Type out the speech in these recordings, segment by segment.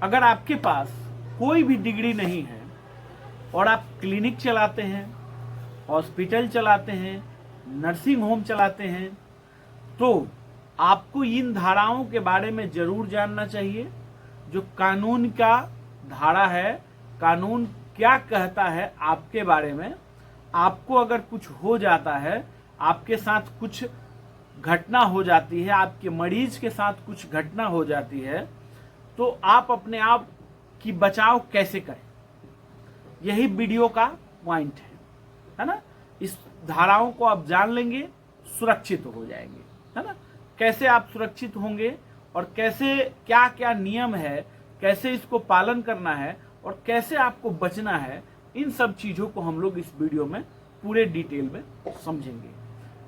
अगर आपके पास कोई भी डिग्री नहीं है और आप क्लिनिक चलाते हैं, हॉस्पिटल चलाते हैं, नर्सिंग होम चलाते हैं, तो आपको इन धाराओं के बारे में जरूर जानना चाहिए। जो कानून का धारा है, कानून क्या कहता है आपके बारे में। आपको अगर कुछ हो जाता है, आपके साथ कुछ घटना हो जाती है, आपके मरीज के साथ कुछ घटना हो जाती है, तो आप अपने आप की बचाव कैसे करें, यही वीडियो का पॉइंट है ना। इस धाराओं को आप जान लेंगे, सुरक्षित हो जाएंगे, है ना। कैसे आप सुरक्षित होंगे और कैसे क्या क्या नियम है, कैसे इसको पालन करना है और कैसे आपको बचना है, इन सब चीजों को हम लोग इस वीडियो में पूरे डिटेल में समझेंगे।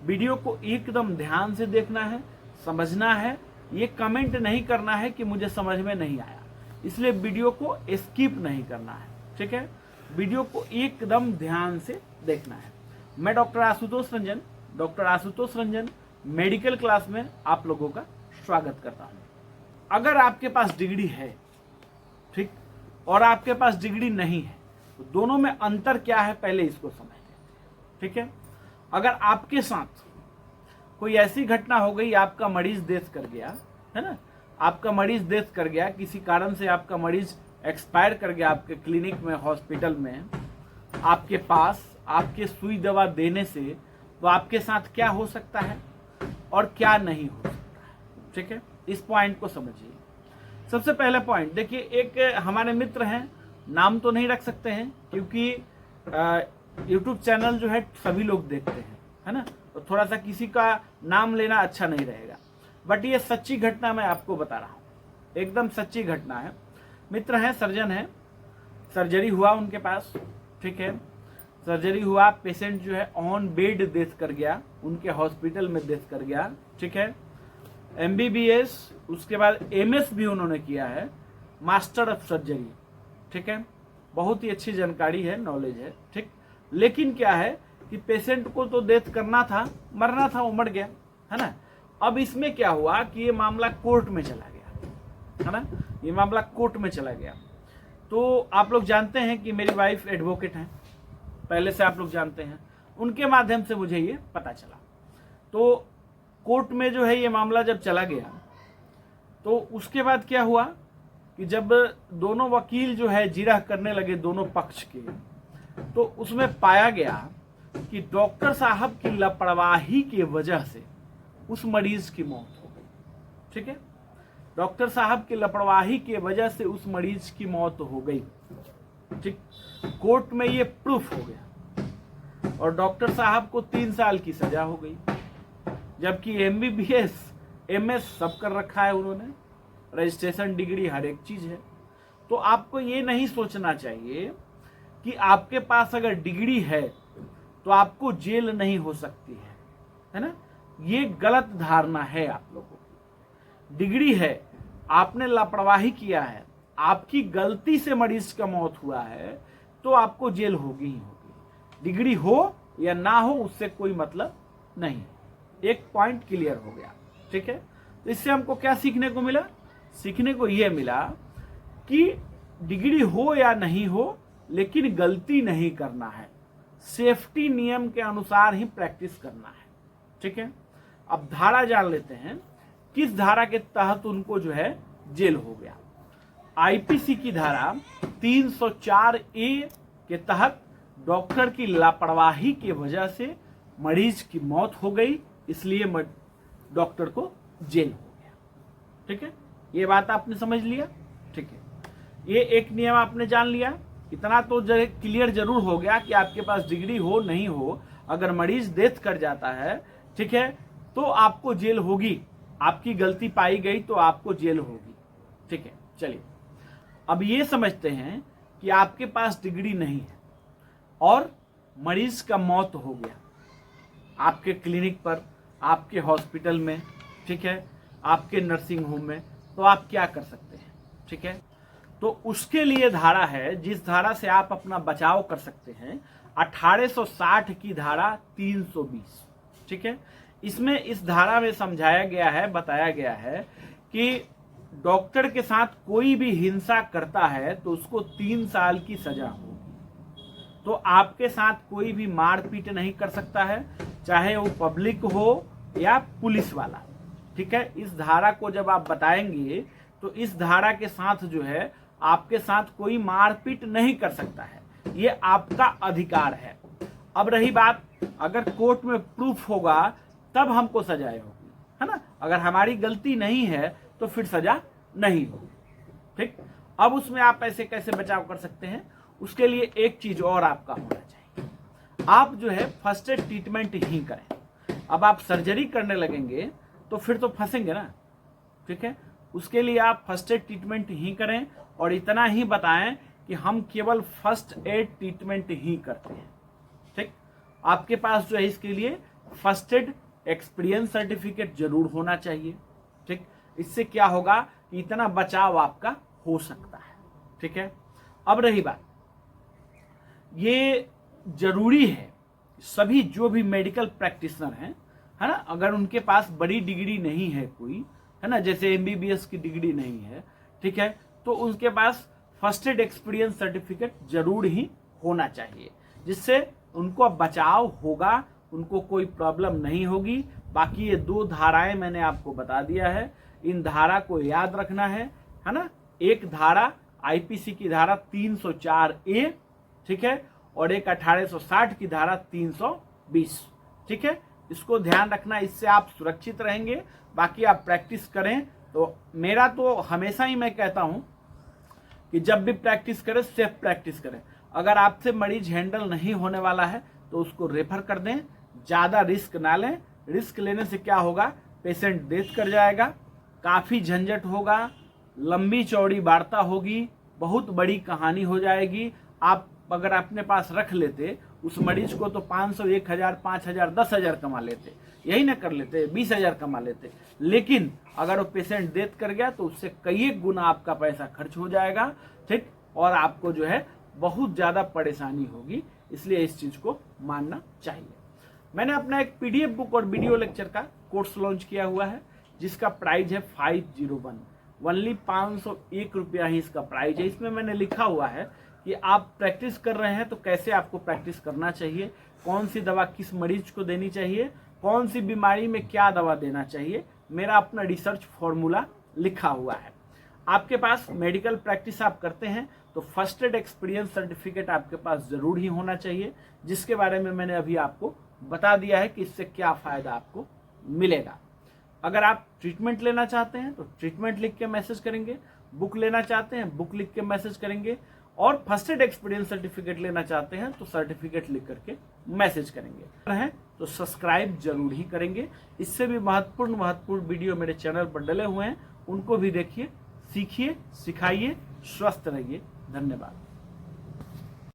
वीडियो को एकदम ध्यान से देखना है, समझना है। ये कमेंट नहीं करना है कि मुझे समझ में नहीं आया, इसलिए वीडियो को स्किप नहीं करना है, ठीक है। वीडियो को एकदम ध्यान से देखना है। मैं doctor Ashutosh Ranjan medical class में आप लोगों का स्वागत करता हूं। अगर आपके पास डिग्री है, ठीक, और आपके पास डिग्री नहीं है, तो दोनों में अंतर क्या है पहले इसको समझ लेते हैं, ठीक है। अगर आपके साथ कोई ऐसी घटना हो गई, आपका मरीज डेथ कर गया, है ना, आपका मरीज डेथ कर गया, किसी कारण से आपका मरीज एक्सपायर कर गया आपके क्लिनिक में, हॉस्पिटल में, आपके पास आपके सुई दवा देने से, तो आपके साथ क्या हो सकता है और क्या नहीं हो सकता है, ठीक है। इस पॉइंट को समझिए। सबसे पहला पॉइंट देखिए, एक हमारे मित्र हैं, नाम तो नहीं रख सकते हैं क्योंकि यूट्यूब चैनल जो है सभी लोग देखते हैं, है ना, तो थोड़ा सा किसी का नाम लेना अच्छा नहीं रहेगा, बट ये सच्ची घटना मैं आपको बता रहा हूँ, एकदम सच्ची घटना है। मित्र हैं, सर्जन है, सर्जरी हुआ उनके पास, ठीक है, सर्जरी हुआ, पेशेंट जो है ऑन बेड डेथ कर गया, उनके हॉस्पिटल में डेथ कर गया, ठीक है। MBBS, उसके बाद MS भी उन्होंने किया है, मास्टर ऑफ सर्जरी, ठीक है, बहुत ही अच्छी जानकारी है, नॉलेज है, ठीक। लेकिन क्या है कि पेशेंट को तो डेथ करना था, मरना था, वो मर गया, है ना। अब इसमें क्या हुआ कि ये मामला कोर्ट में चला गया, है ना, ये मामला कोर्ट में चला गया। तो आप लोग जानते हैं कि मेरी वाइफ एडवोकेट हैं, पहले से आप लोग जानते हैं, उनके माध्यम से मुझे ये पता चला। तो कोर्ट में जो है ये मामला जब चला गया, तो उसके बाद क्या हुआ कि जब दोनों वकील जो है जिरह करने लगे दोनों पक्ष के, तो उसमें पाया गया कि डॉक्टर साहब की लापरवाही की वजह से उस मरीज की मौत हो गई, ठीक है। डॉक्टर साहब की लापरवाही की वजह से उस मरीज की मौत हो गई, ठीक। कोर्ट में ये प्रूफ हो गया और डॉक्टर साहब को 3 साल की सजा हो गई, जबकि MBBS MS सब कर रखा है उन्होंने, रजिस्ट्रेशन, डिग्री, हर एक चीज है। तो आपको ये नहीं सोचना चाहिए कि आपके पास अगर डिग्री है तो आपको जेल नहीं हो सकती है ना। ये गलत धारणा है आप लोगों की। डिग्री है, आपने लापरवाही किया है, आपकी गलती से मरीज का मौत हुआ है, तो आपको जेल होगी ही होगी। डिग्री हो या ना हो उससे कोई मतलब नहीं। एक पॉइंट क्लियर हो गया, ठीक है। तो इससे हमको क्या सीखने को मिला? सीखने को यह मिला कि डिग्री हो या नहीं हो, लेकिन गलती नहीं करना है, सेफ्टी नियम के अनुसार ही प्रैक्टिस करना है, ठीक है। अब धारा जान लेते हैं, किस धारा के तहत उनको जो है जेल हो गया। IPC की धारा 304A के तहत डॉक्टर की लापरवाही की वजह से मरीज की मौत हो गई, इसलिए डॉक्टर को जेल हो गया, ठीक है। ये बात आपने समझ लिया, ठीक है। ये एक नियम आपने जान लिया, इतना तो क्लियर जरूर हो गया कि आपके पास डिग्री हो नहीं हो, अगर मरीज डेथ कर जाता है, ठीक है, तो आपको जेल होगी। आपकी गलती पाई गई तो आपको जेल होगी, ठीक है। चलिए अब ये समझते हैं कि आपके पास डिग्री नहीं है और मरीज का मौत हो गया आपके क्लिनिक पर, आपके हॉस्पिटल में, ठीक है, आपके नर्सिंग होम में, तो आप क्या कर सकते हैं, ठीक है। तो उसके लिए धारा है, जिस धारा से आप अपना बचाव कर सकते हैं, 1860 की धारा 320, ठीक है। इसमें इस धारा में समझाया गया है, बताया गया है कि डॉक्टर के साथ कोई भी हिंसा करता है तो उसको 3 साल की सजा होगी। तो आपके साथ कोई भी मारपीट नहीं कर सकता है, चाहे वो पब्लिक हो या पुलिस वाला। ठीक है, इस धारा को जब आप बताएंगे तो इस धारा के साथ जो है आपके साथ कोई मारपीट नहीं कर सकता है, ये आपका अधिकार है। अब रही बात, अगर कोर्ट में प्रूफ होगा तब हमको सजाएं होगी, है ना। अगर हमारी गलती नहीं है तो फिर सजा नहीं होगी। ठीक, अब उसमें आप ऐसे कैसे बचाव कर सकते हैं, उसके लिए एक चीज और आपका होना चाहिए, आप जो है फर्स्ट एड ट्रीटमेंट ही करें। अब आप सर्जरी करने लगेंगे तो फिर तो फंसेंगे ना। ठीक है, उसके लिए आप फर्स्ट एड ट्रीटमेंट ही करें और इतना ही बताएं कि हम केवल फर्स्ट एड ट्रीटमेंट ही करते हैं। ठीक, आपके पास जो है इसके लिए फर्स्ट एड एक्सपीरियंस सर्टिफिकेट जरूर होना चाहिए। ठीक, इससे क्या होगा कि इतना बचाव आपका हो सकता है। ठीक है, अब रही बात, ये जरूरी है सभी जो भी मेडिकल प्रैक्टिशनर हैं, है ना, अगर उनके पास बड़ी डिग्री नहीं है कोई, है ना, जैसे एमबीबीएस की डिग्री नहीं है, ठीक है, तो उनके पास फर्स्ट एड एक्सपीरियंस सर्टिफिकेट जरूर ही होना चाहिए, जिससे उनको बचाव होगा, उनको कोई प्रॉब्लम नहीं होगी। बाकी ये 2 धाराएं मैंने आपको बता दिया है, इन धारा को याद रखना है ना। एक धारा आईपीसी की धारा 304A, ठीक है, और एक 1860 की धारा 320। ठीक है, इसको ध्यान रखना, इससे आप सुरक्षित रहेंगे। बाकी आप प्रैक्टिस करें। तो मेरा तो हमेशा ही मैं कहता हूं कि जब भी प्रैक्टिस करें सेफ प्रैक्टिस करें। अगर आपसे मरीज हैंडल नहीं होने वाला है तो उसको रेफर कर दें, ज्यादा रिस्क ना लें। रिस्क लेने से क्या होगा, पेशेंट डेथ कर जाएगा, काफी झंझट होगा, लंबी चौड़ी वार्ता होगी, बहुत बड़ी कहानी हो जाएगी। आप अगर अपने पास रख लेते उस मरीज को तो 500, 1000, 5000, 10,000 कमा लेते, यही ना कर लेते, 20,000 कमा लेते। लेकिन अगर वो पेशेंट डेथ कर गया तो उससे कई गुना आपका पैसा खर्च हो जाएगा। ठीक, और आपको जो है बहुत ज्यादा परेशानी होगी, इसलिए इस चीज को मानना चाहिए। मैंने अपना एक पीडीएफ बुक और वीडियो लेक्चर का कोर्स लॉन्च किया हुआ है, जिसका प्राइस है 501, ओनली 501 रुपया ही इसका प्राइस है। इसमें मैंने लिखा हुआ है कि आप प्रैक्टिस कर रहे हैं तो कैसे आपको प्रैक्टिस करना चाहिए, कौन सी दवा किस मरीज को देनी चाहिए, कौन सी बीमारी में क्या दवा देना चाहिए, मेरा अपना रिसर्च फॉर्मूला लिखा हुआ है। आपके पास मेडिकल प्रैक्टिस आप करते हैं तो फर्स्ट एड एक्सपीरियंस सर्टिफिकेट आपके पास जरूर ही होना चाहिए, जिसके बारे में मैंने अभी आपको बता दिया है कि इससे क्या फायदा आपको मिलेगा। अगर आप ट्रीटमेंट लेना चाहते हैं तो ट्रीटमेंट लिख के मैसेज करेंगे, बुक लेना चाहते हैं बुक लिख के मैसेज करेंगे, और फर्स्ट एड एक्सपीरियंस सर्टिफिकेट लेना चाहते हैं तो सर्टिफिकेट लिख करके मैसेज करेंगे। तो सब्सक्राइब जरूर ही करेंगे। इससे भी महत्वपूर्ण वीडियो मेरे चैनल पर डले हुए हैं, उनको भी देखिए, सीखिए, सिखाइए, स्वस्थ रहिए। धन्यवाद।